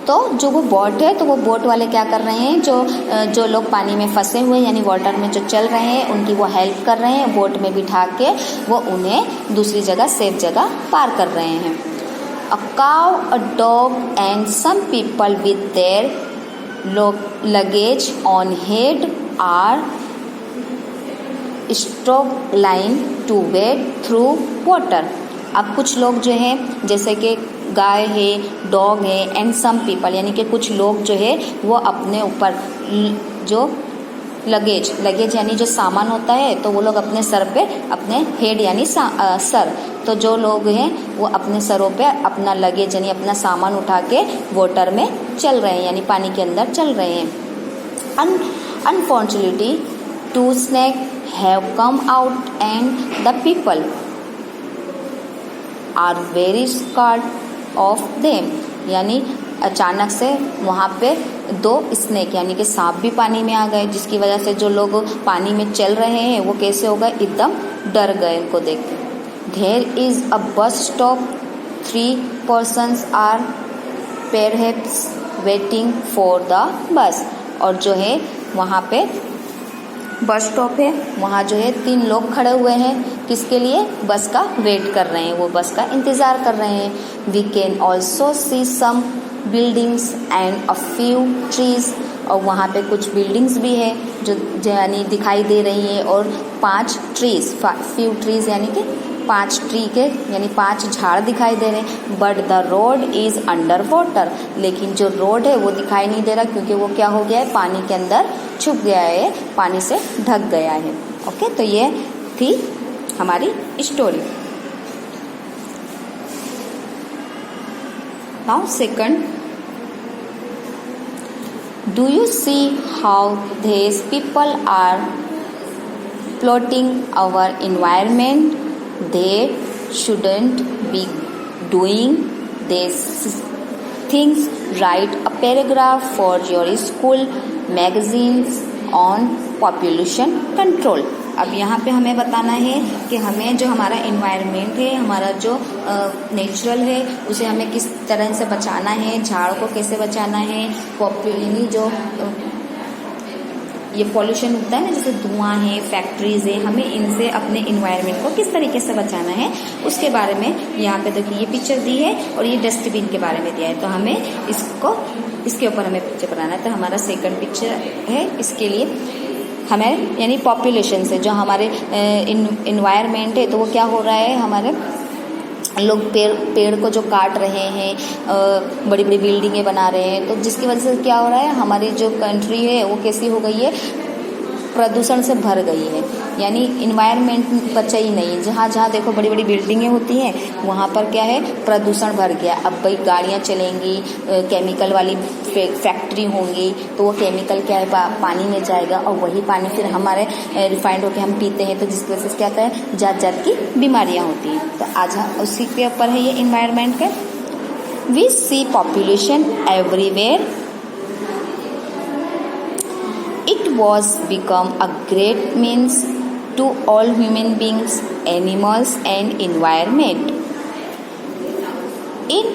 तो जो वो बोट है, तो वो बोट वाले क्या कर रहे हैं, जो लोग पानी में फंसे हुए यानी वाटर में जो चल रहे हैं उनकी वो हेल्प कर रहे हैं, बोट में बिठा के वो उन्हें दूसरी जगह सेफ जगह पार कर रहे हैं। A cow, a dog and some people with their luggage on head are struggling to wade through water। अब कुछ लोग जो हैं जैसे कि गाय है, डॉग है एंड सम पीपल यानी कि कुछ लोग जो है वो अपने ऊपर जो लगेज यानी जो सामान होता है तो वो लोग अपने सर पे अपने हेड यानी सर, तो जो लोग हैं वो अपने सरों पे अपना लगेज यानी अपना सामान उठा के वाटर में चल रहे हैं यानी पानी के अंदर चल रहे हैं। Unfortunately 2 snakes have come out and the people are very scared of them। यानी अचानक से वहाँ पे 2 स्नेक यानी कि सांप भी पानी में आ गए, जिसकी वजह से जो लोग पानी में चल रहे हैं वो कैसे हो गए, एकदम डर गए उनको देख के। There is a bus stop, 3 persons are perhaps waiting for the bus। और जो है वहाँ पे बस स्टॉप है, वहाँ जो है 3 लोग खड़े हुए हैं, किसके लिए, बस का वेट कर रहे हैं, वो बस का इंतज़ार कर रहे हैं। We can also see some buildings and a few trees. और वहाँ पे कुछ बिल्डिंग्स भी है जो यानी दिखाई दे रही है, और 5 ट्रीज, फ्यू ट्रीज यानी कि 5 ट्री के यानी 5 झाड़ दिखाई दे रहे हैं। But the road is under water, लेकिन जो रोड है वो दिखाई नहीं दे रहा क्योंकि वो क्या हो गया है, पानी के अंदर छुप गया है, पानी से ढक गया है। ओके, तो ये थी हमारी story. Now second, do you see how these people are polluting our environment? They shouldn't be doing these things. Write a paragraph for your school magazines on population control। अब यहाँ पे हमें बताना है कि हमें जो हमारा इन्वायरमेंट है, हमारा जो नेचुरल है, उसे हमें किस तरह से बचाना है, झाड़ को कैसे बचाना है, यानी जो ये पॉल्यूशन होता है ना, जैसे धुआं है, फैक्ट्रीज है, हमें इनसे अपने इन्वायरमेंट को किस तरीके से बचाना है उसके बारे में यहाँ पे देखिए ये पिक्चर दी है और ये डस्टबिन के बारे में दिया है। तो हमें इसके ऊपर हमें पिक्चर बनाना है। तो हमारा सेकंड पिक्चर है, इसके लिए हमें यानी पॉपुलेशन से जो हमारे इन्वायरमेंट है तो वो क्या हो रहा है, हमारे लोग पेड़ को जो काट रहे हैं, बड़ी बड़ी बिल्डिंगें बना रहे हैं, तो जिसकी वजह से क्या हो रहा है, हमारी जो कंट्री है वो कैसी हो गई है, प्रदूषण से भर गई है, यानी इन्वायरमेंट बचा ही नहीं। जहाँ जहाँ देखो बड़ी बड़ी बिल्डिंगें होती हैं वहाँ पर क्या है, प्रदूषण भर गया। अब भाई गाड़ियाँ चलेंगी, केमिकल वाली फैक्ट्री होंगी, तो वो केमिकल क्या है पानी में जाएगा और वही पानी फिर हमारे रिफाइंड होकर हम पीते हैं, तो जिसकी वजह से क्या होता है, जात जात की बीमारियाँ होती हैं। तो आज उसी के ऊपर है ये इन्वायरमेंट के। We see population everywhere, it was become a great means to all human beings, animals and environment. In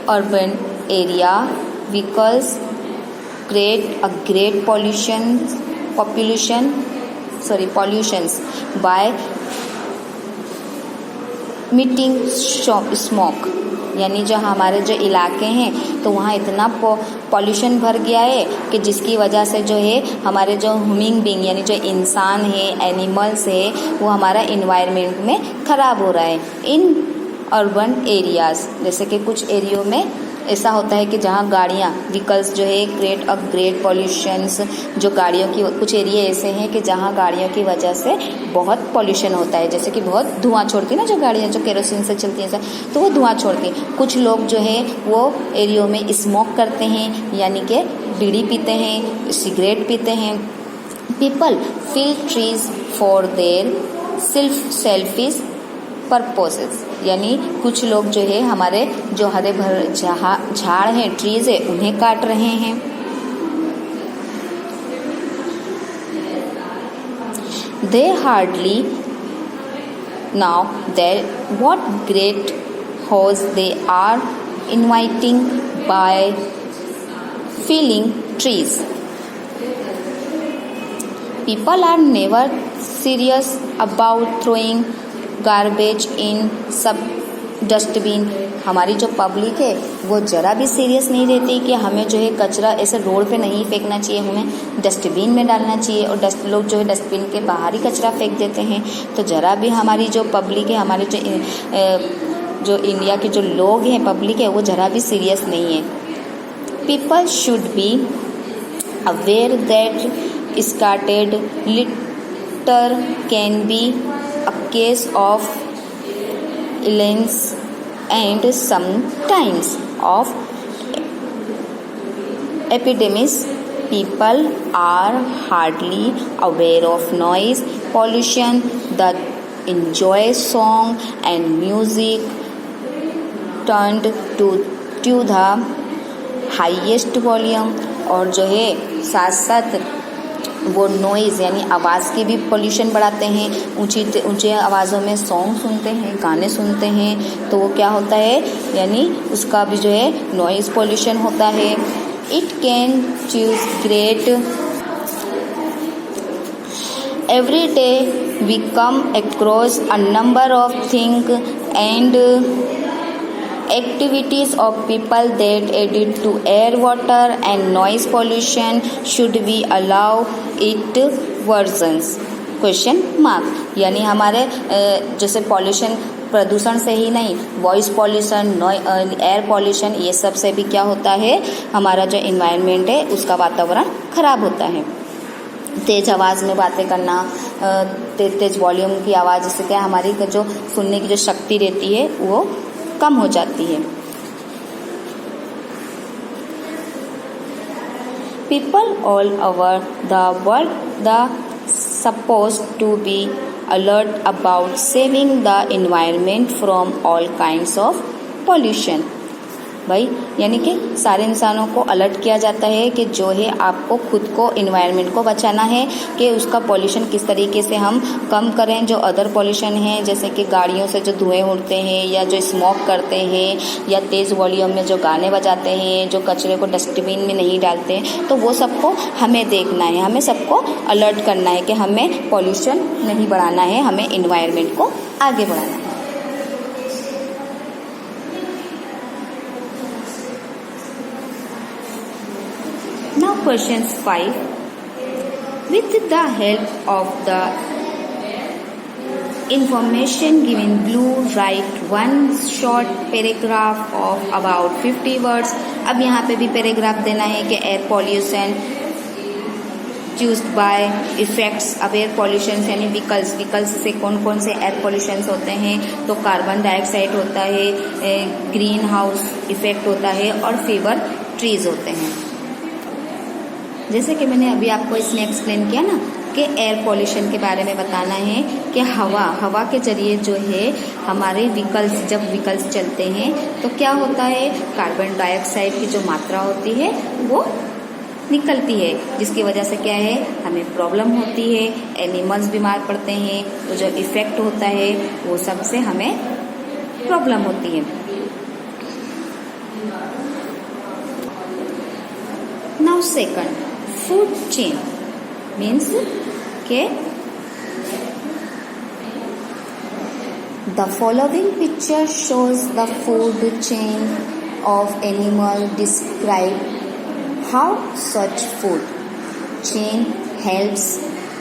urban area, vehicles create a great pollutions by emitting smoke। यानी जो हमारे जो इलाके हैं तो वहाँ इतना पॉल्यूशन भर गया है कि जिसकी वजह से जो है हमारे जो ह्यूमन बीइंग यानी जो इंसान है, एनिमल्स है, वो हमारा इन्वायरमेंट में ख़राब हो रहा है। इन अर्बन एरियाज़, जैसे कि कुछ एरियो में ऐसा होता है कि जहाँ गाड़ियाँ व्हीकल्स जो है क्रिएट अ ग्रेट पॉल्यूशंस, जो गाड़ियों की कुछ एरिया ऐसे हैं कि जहाँ गाड़ियों की वजह से बहुत पॉल्यूशन होता है, जैसे कि बहुत धुआं छोड़ती है ना जो गाड़ियाँ जो केरोसिन से चलती हैं तो वो धुआं छोड़ती हैं। कुछ लोग जो है वो एरियो में स्मोक करते हैं, यानी कि बीड़ी पीते हैं, सिगरेट पीते हैं। People feel trees for their selfish purposes, यानी कुछ लोग जो है हमारे जो हरे भरे झाड़ हैं, ट्रीज है, उन्हें काट रहे हैं। They hardly know that what great cause they are inviting by felling trees. People are never serious about throwing garbage in सब डस्टबिन. हमारी जो पब्लिक है वो ज़रा भी सीरियस नहीं रहती कि हमें जो है कचरा ऐसे रोड पे नहीं फेंकना चाहिए, हमें डस्टबिन में डालना चाहिए. और लोग जो है डस्टबिन के बाहर ही कचरा फेंक देते हैं. तो ज़रा भी हमारी जो पब्लिक है, हमारे जो इंडिया के जो लोग हैं, पब्लिक है, वो ज़रा भी सीरियस नहीं है. People should be aware that scattered litter can be a case of illness and sometimes of epidemics. People are hardly aware of noise pollution. The enjoy song and music turned to the highest volume. और जो है साथ साथ वो noise यानी आवाज़ की भी पोल्यूशन बढ़ाते हैं. ऊंचे आवाज़ों में सॉन्ग सुनते हैं, गाने सुनते हैं, तो वो क्या होता है, यानी उसका भी जो है नॉइज़ पोल्यूशन होता है. It can choose great every day we come across a number of thing and activities of people that added to air, water and noise pollution. Should we allow it versions? Question mark. यानी हमारे जैसे pollution प्रदूषण से ही नहीं, voice pollution, air pollution, ये सब से भी क्या होता है, हमारा जो इन्वायरमेंट है उसका वातावरण खराब होता है. तेज़ आवाज़ में बातें करना, तेज़ वॉल्यूम की आवाज़ से क्या हमारी जो सुनने की जो शक्ति रहती है वो कम हो जाती है. People all over the world are supposed to be alert about saving the environment from all kinds of pollution. भाई यानी कि सारे इंसानों को अलर्ट किया जाता है कि जो है आपको खुद को इन्वायरमेंट को बचाना है, कि उसका पॉल्यूशन किस तरीके से हम कम करें. जो अदर पॉल्यूशन है जैसे कि गाड़ियों से जो धुएं उड़ते हैं या जो स्मोक करते हैं या तेज़ वॉल्यूम में जो गाने बजाते हैं, जो कचरे को डस्टबिन में नहीं डालते हैं, तो वो सबको हमें देखना है, हमें सबको अलर्ट करना है कि हमें पॉल्यूशन नहीं बढ़ाना है, हमें इन्वायरमेंट को आगे बढ़ाना है. Now question 5. With the help of the information given below, write one short paragraph of about 50 words. अब यहाँ पे भी पैराग्राफ देना है कि air pollution choose by effects of air pollution यानी व्हीकल्स से कौन कौन से एयर पॉल्यूशन होते हैं. तो कार्बन डाइऑक्साइड होता है, ग्रीन हाउस इफेक्ट होता है और फीवर ट्रीज होते हैं. जैसे कि मैंने अभी आपको इसमें एक्सप्लेन किया ना कि एयर पॉल्यूशन के बारे में बताना है कि हवा के जरिए जो है हमारे जब व्हीकल्स चलते हैं तो क्या होता है, कार्बन डाइऑक्साइड की जो मात्रा होती है वो निकलती है, जिसकी वजह से क्या है, हमें प्रॉब्लम होती है, एनिमल्स बीमार पड़ते हैं, तो जो इफेक्ट होता है वो सबसे हमें प्रॉब्लम होती है. Now second, food chain means के the following picture shows the food chain of animal. Describe how such food chain helps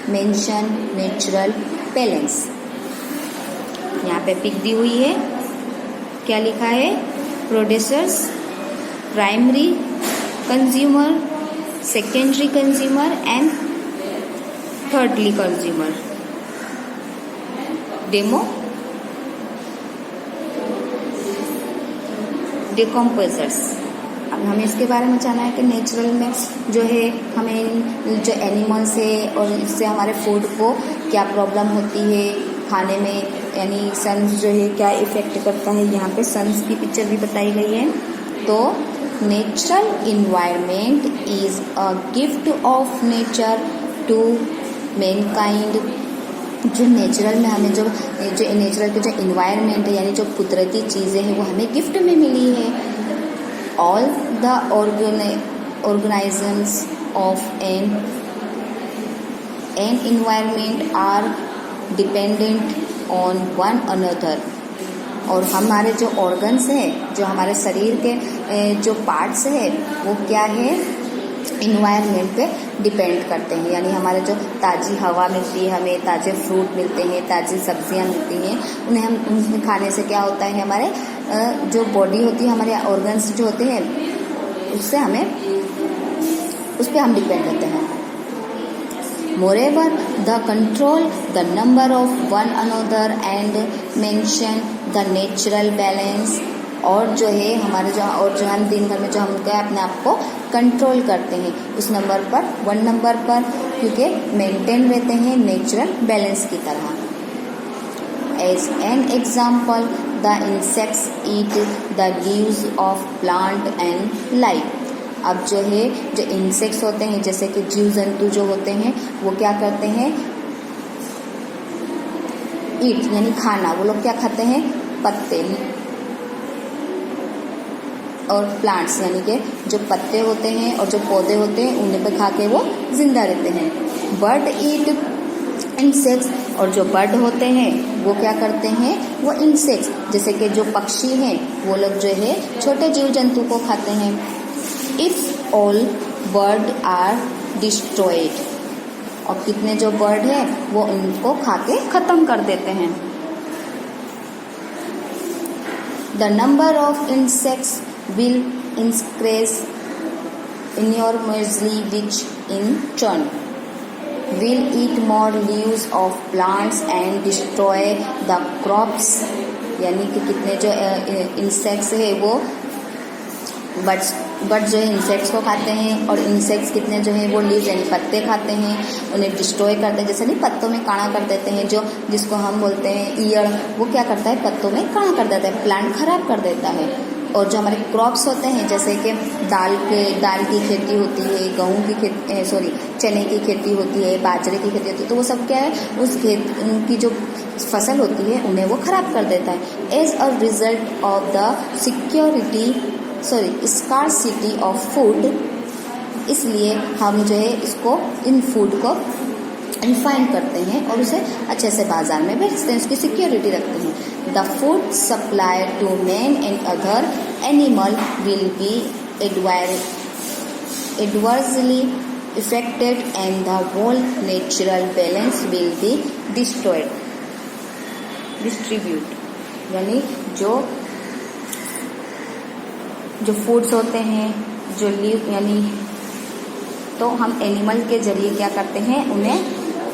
mention natural balance. यहाँ पे पिक दी हुई है, क्या लिखा है, producers, primary consumer, secondary consumer and thirdly consumer. Demo decomposers. अब हमें इसके बारे में जानना है कि नेचुरल में जो है हमें जो एनिमल्स है और इससे हमारे फूड को क्या प्रॉब्लम होती है खाने में, यानी सन्स जो है क्या इफेक्ट करता है. यहाँ पे सन्स की पिक्चर भी बताई गई है. तो natural environment is a gift of nature to mankind. जो नेचुरल में हमें जो नेचुरल के जो इन्वायरमेंट है यानी जो कुदरती चीज़ें हैं वो हमें गिफ्ट में मिली है. All the organisms of an environment are dependent on one another. और हमारे जो ऑर्गन्स हैं, जो हमारे शरीर के जो पार्ट्स हैं, वो क्या है, इन्वायरमेंट पे डिपेंड करते हैं. यानी हमारे जो ताज़ी हवा मिलती है, हमें ताज़े फ्रूट मिलते हैं, ताज़ी सब्जियां मिलती हैं, उन्हें खाने से क्या होता है, हमारे जो बॉडी होती है, हमारे ऑर्गन्स जो होते हैं, उससे हमें उस पर हम डिपेंड होते हैं. Moreover, the control the number of one another and mention the natural balance. और जो है हमारे जो हम दिन भर में जो हम अपने आप को कंट्रोल करते हैं उस नंबर पर, वन नंबर पर, क्योंकि मेंटेन रहते हैं नेचुरल बैलेंस की तरह. As an example, the insects eat the leaves of plant and life. अब जो है जो इंसेक्ट्स होते हैं, जैसे कि जीव जंतु जो होते हैं, वो क्या करते हैं, ईट यानी खाना, वो लोग क्या खाते हैं, पत्ते और प्लांट्स यानी कि जो पत्ते होते हैं और जो पौधे होते हैं उन्हें पे खा के वो जिंदा रहते हैं. बर्ड ईट इंसेक्ट्स, और जो बर्ड होते हैं वो क्या करते हैं, वो इंसेक्ट्स जैसे कि जो पक्षी हैं वो लोग जो है छोटे जीव जंतु को खाते हैं. If all bird are destroyed, और कितने जो बर्ड है वो उनको खा के खत्म कर देते हैं. The number of insects will increase enormously, which in turn will eat more leaves of plants and destroy the crops. यानी कि कितने जो इंसेक्ट्स है वो बट जो है इंसेक्ट्स को खाते हैं, और इंसेक्ट्स कितने जो है वो लीव्स यानी पत्ते खाते हैं, उन्हें डिस्ट्रॉय करते हैं. जैसे नहीं पत्तों में काड़ा कर देते हैं, जो जिसको हम बोलते हैं ईयड़, वो क्या करता है, पत्तों में काड़ा कर देता है, प्लांट खराब कर देता है. और जो हमारे क्रॉप्स होते हैं, जैसे कि दाल की खेती होती है, गेहूं की खेती, चने की खेती होती है, बाजरे की खेती होती है, तो वो सब क्या है, उस खेत की जो फसल होती है उन्हें वो खराब कर देता है. As a result of the scarcity of food, इसलिए हम जो है इसको इन फूड को रिफाइन करते हैं और उसे अच्छे से बाजार में बेचते हैं, उसकी सिक्योरिटी रखते हैं. The food supply to man and other animal will be adversely effected and the whole natural balance will be distribute. यानी जो फूड्स होते हैं, जो लीव यानी, तो हम एनिमल के जरिए क्या करते हैं, उन्हें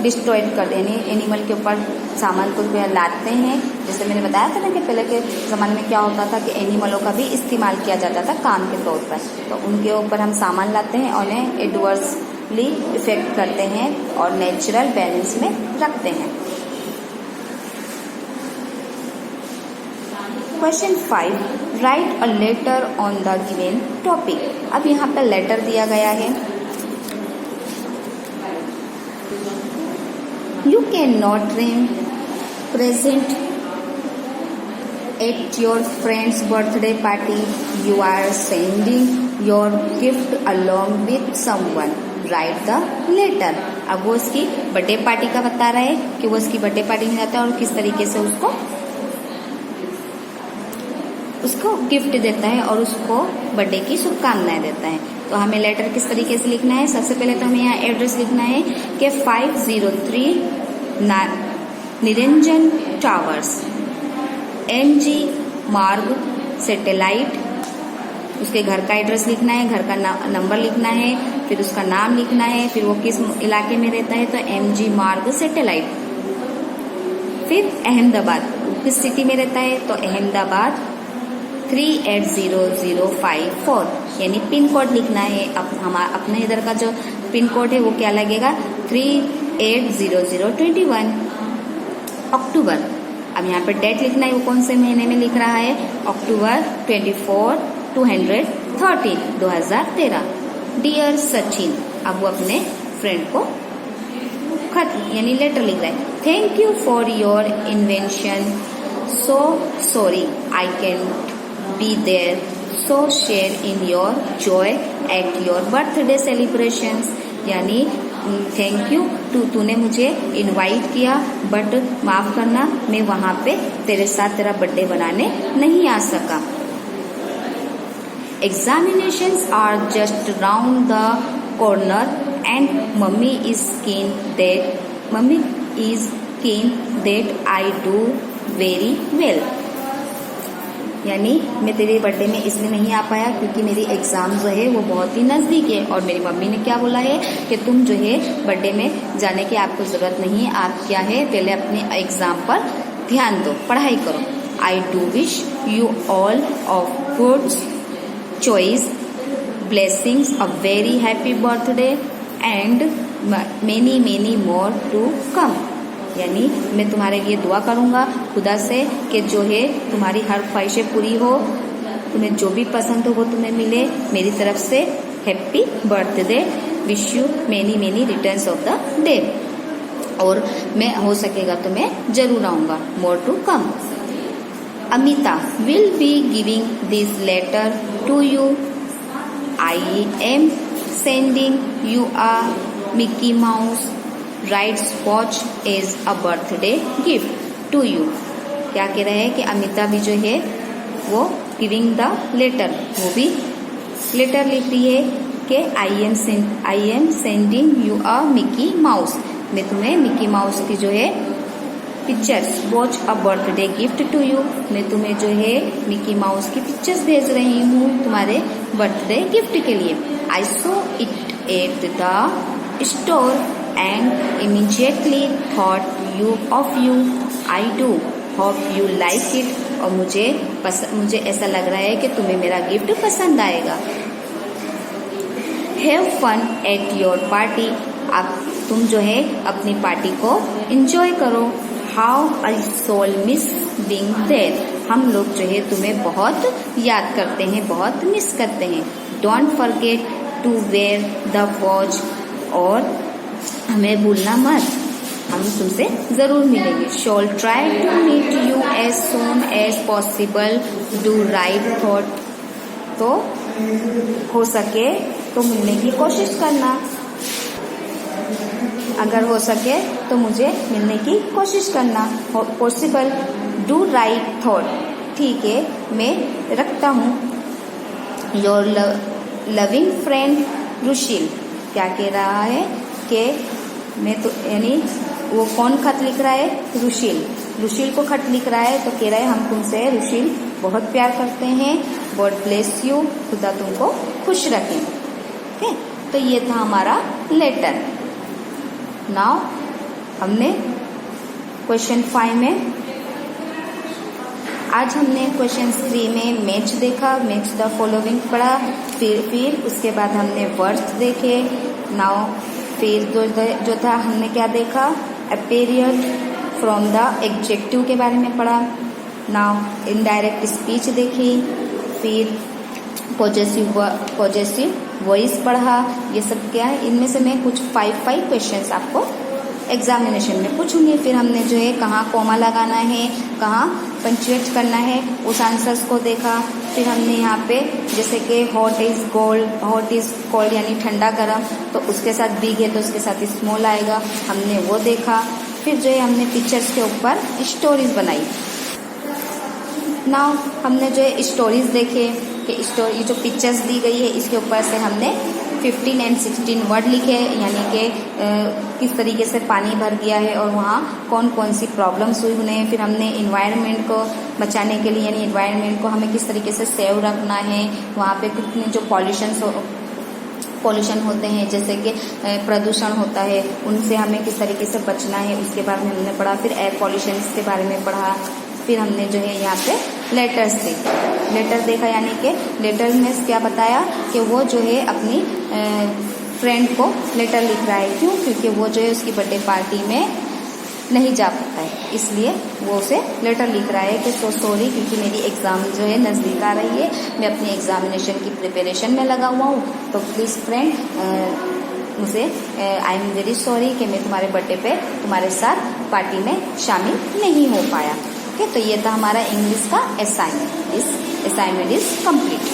डिस्ट्रॉयड कर दें, एनिमल के ऊपर सामान को लाते हैं. जैसे मैंने बताया था ना कि पहले के ज़माने में क्या होता था कि एनिमलों का भी इस्तेमाल किया जाता था काम के तौर पर, तो उनके ऊपर हम सामान लाते हैं और उन्हें एडवर्सली इफेक्ट करते हैं और नेचुरल बैलेंस में रखते हैं. Question 5, right a later on the given topic. अब यहाँ पर लेटर दिया गया है. You cannot present at your friend's birthday party. You are sending your gift along with someone. Write the letter. अब वो उसकी बर्थडे पार्टी का बता रहा है कि वो उसकी बर्थडे पार्टी में जाता है और किस तरीके से उसको गिफ्ट देता है और उसको बर्थडे की शुभकामनाएं देता है. तो हमें लेटर किस तरीके से लिखना है, सबसे पहले तो हमें यहाँ एड्रेस लिखना है कि 503 निरंजन टावर्स, MG मार्ग सैटेलाइट. उसके घर का एड्रेस लिखना है, घर का नंबर लिखना है, फिर उसका नाम लिखना है, फिर वो किस इलाके में रहता है, तो MG मार्ग सैटेलाइट. फिर अहमदाबाद, किस सिटी में रहता है, तो अहमदाबाद 380054, यानी पिन कोड लिखना है. अपने इधर का जो पिन कोड है वो क्या लगेगा, 380021. अक्टूबर, अब यहाँ पर डेट लिखना है, वो कौन से महीने में लिख रहा है, अक्टूबर 24 213 2013. डियर सचिन, अब वो अपने फ्रेंड को खत यानी लेटर लिख रहा है. Thank you for your invention, so sorry I can be there so share in your Joy at your birthday celebrations, यानी थैंक यू तूने मुझे इनवाइट किया, बट माफ करना मैं वहां पे तेरे साथ तेरा बर्थडे बनाने नहीं आ सका। Examinations are just round the corner and mummy is keen that I do very well, यानी मैं तेरे बर्थडे में इसलिए नहीं आ पाया क्योंकि मेरी एग्जाम जो है वो बहुत ही नजदीक है, और मेरी मम्मी ने क्या बोला है कि तुम जो है बर्थडे में जाने की आपको जरूरत नहीं है, आप क्या है पहले अपने एग्जाम पर ध्यान दो, पढ़ाई करो। I do wish you all of good choice, blessings, a very happy birthday and many more to come, यानी मैं तुम्हारे लिए दुआ करूंगा खुदा से कि जो है तुम्हारी हर ख्वाहिशें पूरी हो, तुम्हें जो भी पसंद हो वो तुम्हें मिले, मेरी तरफ से happy birthday, wish you many returns of the day, और मैं हो सकेगा तो मैं जरूर आऊंगा, more to come. Amita will be giving this letter to you. I am sending you a Mickey Mouse Rides watch as a birthday gift to you. क्या कह रहा है कि अमिता भी जो है वो गिविंग द लेटर, वो भी लेटर लिख रही है कि I am sending you a Mickey Mouse, मैं तुम्हें मिकी माउस की जो है pictures, watch a birthday gift to you, मैं तुम्हें जो है मिकी माउस की पिक्चर्स भेज रही हूँ तुम्हारे बर्थडे गिफ्ट के लिए। I saw it at the store and immediately thought you of you, I do hope you like it, और मुझे ऐसा लग रहा है कि तुम्हें मेरा गिफ्ट पसंद आएगा। Have fun at your party, अब तुम जो है अपनी पार्टी को एंजॉय करो। How I shall miss being there, हम लोग जो है तुम्हें बहुत याद करते हैं, बहुत मिस करते हैं। Don't forget to wear the watch, और हमें भूलना मत, हम तुमसे जरूर मिलेंगे। Shall try to meet you as soon as possible, do write thought, तो हो सके तो मिलने की कोशिश करना, अगर हो सके तो मुझे मिलने की कोशिश करना। पॉसिबल, डू राइट थॉट, ठीक है मैं रखता हूँ। योर लविंग फ्रेंड रुशील, क्या कह रहा है कि मैं तो, यानी वो कौन खत लिख रहा है, रुशील को खत लिख रहा है, तो कह रहा है हम तुमसे रुशील बहुत प्यार करते हैं, गॉड ब्लेस यू, खुदा तुमको खुश रखें। ओके, तो ये था हमारा लेटर। नाउ हमने क्वेश्चन 5 में, आज हमने क्वेश्चन 3 में मैच देखा, मैच द फॉलोइंग पढ़ा, फिर उसके बाद हमने वर्ड्स देखे। नाउ फिर जो था हमने क्या देखा, a period from the adjective के बारे में पढ़ा। नाउ इनडायरेक्ट स्पीच देखी, फिर पॉजेसिव वॉइस पढ़ा। ये सब क्या है, इनमें से मैं कुछ 5 क्वेश्चंस आपको एग्जामिनेशन में पूछूंगी। फिर हमने जो है कहाँ कॉमा लगाना है, कहाँ पंचुएट करना है, उस आंसर्स को देखा। फिर हमने यहाँ पे जैसे कि हॉट इज कोल्ड यानी ठंडा गर्म, तो उसके साथ बिग है तो उसके साथ स्मॉल आएगा, हमने वो देखा। फिर जो है हमने पिक्चर्स के ऊपर स्टोरीज बनाई। नाउ हमने जो है स्टोरीज देखे कि स्टोरी जो पिक्चर्स दी गई है इसके ऊपर से हमने 15 और 16 वर्ड लिखे, यानी कि किस तरीके से पानी भर गया है और वहाँ कौन कौन सी प्रॉब्लम्स हुई उन्हें। फिर हमने इन्वायरमेंट को बचाने के लिए, यानी इन्वायरमेंट को हमें किस तरीके से सेव रखना है, वहाँ पे कितने जो पॉल्यूशन होते हैं जैसे कि प्रदूषण होता है, उनसे हमें किस तरीके से बचना है उसके बारे में हमने पढ़ा। फिर एयर पॉल्यूशन के बारे में पढ़ा। फिर हमने जो है यहाँ पे लेटर देखा, यानी कि लेटर में क्या बताया कि वो जो है अपनी फ्रेंड को लेटर लिख रहा है। क्यों? क्योंकि वो जो है उसकी बर्थडे पार्टी में नहीं जा पाता है, इसलिए वो उसे लेटर लिख रहा है कि सो सॉरी, क्योंकि मेरी एग्ज़ाम जो है नज़दीक आ रही है, मैं अपनी एग्जामिनेशन की प्रिपरेशन में लगा हुआ हूँ, तो प्लीज़ फ्रेंड मुझे आई एम वेरी सॉरी कि मैं तुम्हारे बर्थडे पे तुम्हारे साथ पार्टी में शामिल नहीं हो पाया। ओके, तो ये था हमारा इंग्लिश का assignment. This assignment is complete.